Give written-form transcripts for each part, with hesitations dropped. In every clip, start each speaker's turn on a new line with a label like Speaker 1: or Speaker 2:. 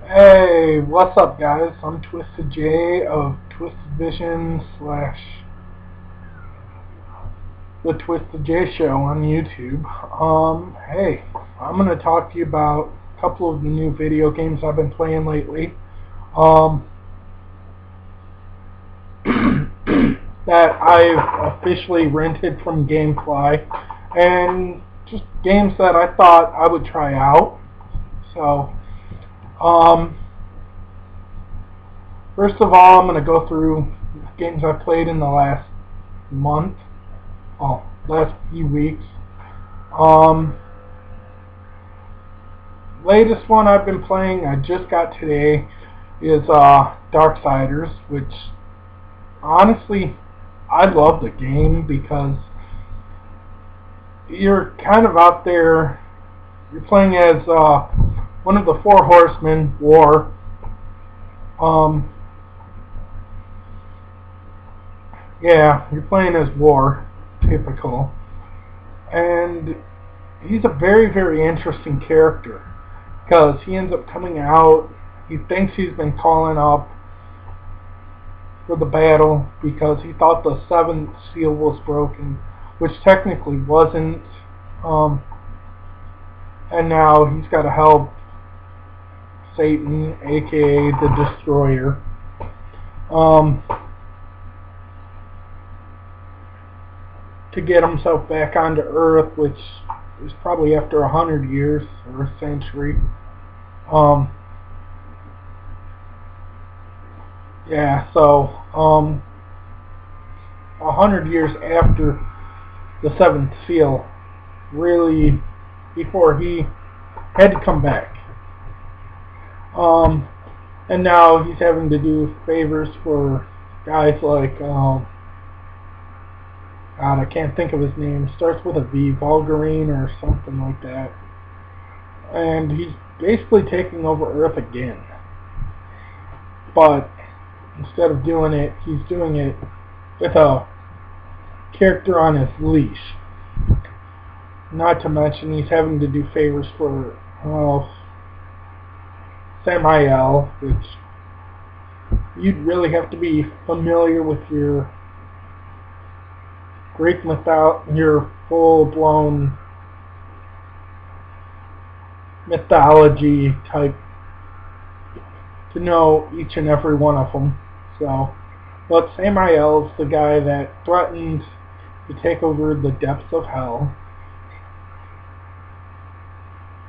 Speaker 1: Hey, what's up, guys? I'm twystidj of Twisted Vision slash the twystidj Show on YouTube. Hey, I'm gonna talk to you about a couple of the new video games I've been playing lately. Um, that I've officially rented from GameFly, and just games that I thought I would try out. So, um, first of all, I'm gonna go through games I've played in the last month. Last few weeks. Um, Latest one I've been playing, I just got today, is Darksiders, which honestly, I love the game because you're kind of out there, you're playing as one of the four horsemen, War. Yeah, you're playing as War, typical. And he's a very, very interesting character because he ends up coming out. He thinks he's been calling up for the battle because he thought the seventh seal was broken, which technically wasn't. And now he's got to help Satan, aka the Destroyer, to get himself back onto Earth, which is probably after 100 years or a century. Yeah, so 100 years after the seventh seal, really, before he had to come back. And now he's having to do favors for guys like God, I can't think of his name. Starts with a V, Vulgarine or something like that. And he's basically taking over Earth again. But instead of doing it, he's doing it with a character on his leash. Not to mention he's having to do favors for Samael, which you'd really have to be familiar with your Greek your full-blown mythology type to know each and every one of them. So, but Samael's the guy that threatened to take over the depths of hell,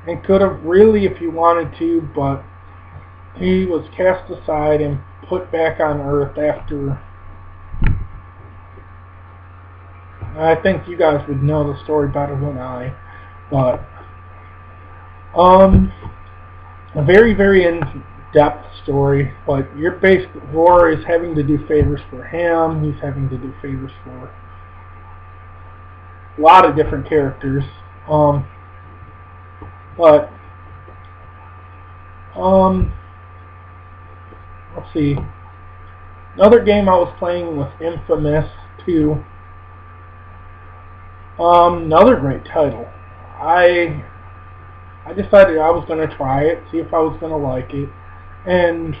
Speaker 1: and could have really if he wanted to, but he was cast aside and put back on Earth after. I think you guys would know the story better than I, but a very, very in-depth story. But your basic War is having to do favors for him. He's having to do favors for a lot of different characters. Let's see. Another game I was playing was Infamous 2. Another great title. I decided I was going to try it, see if I was going to like it. And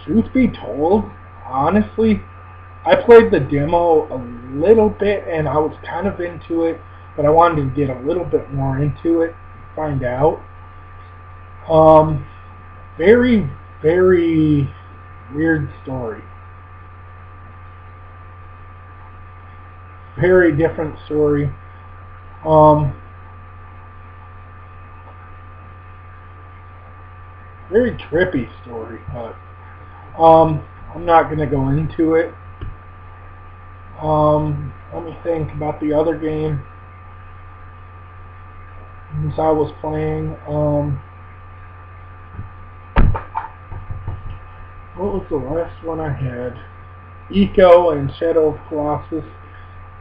Speaker 1: truth be told, honestly, I played the demo a little bit and I was kind of into it, but I wanted to get a little bit more into it, find out. Very, very weird story. Very different story. Very trippy story, but I'm not going to go into it. Let me think about the other game as I was playing. What was the last one I had? Eco and Shadow of Colossus.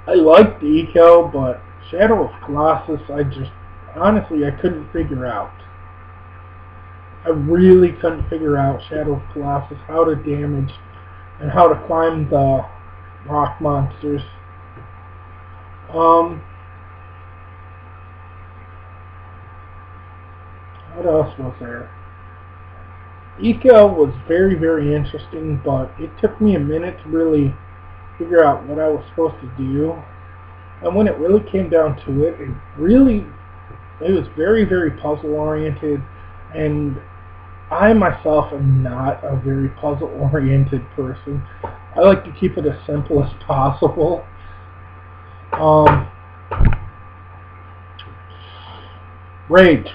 Speaker 1: I liked Eco, but Shadow of Colossus, honestly, I couldn't figure out. I really couldn't figure out Shadow of Colossus, how to damage and how to climb the rock monsters. What else was there? Eco was very, very interesting, but it took me a minute to really figure out what I was supposed to do. And when it really came down to it, it was very, very puzzle oriented, and I myself am not a very puzzle oriented person. I like to keep it as simple as possible. Rage,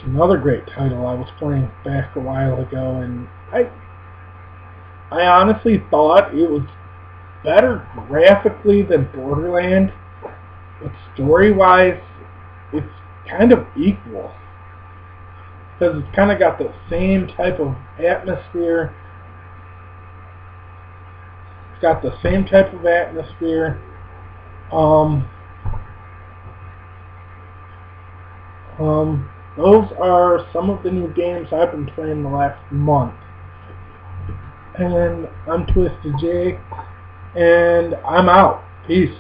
Speaker 1: another great title I was playing back a while ago, and I honestly thought it was better graphically than Borderlands, but story-wise, it's kind of equal. Because it's kind of got the same type of atmosphere. It's got the same type of atmosphere. Those are some of the new games I've been playing the last month. And I'm twystidj, and I'm out. Peace.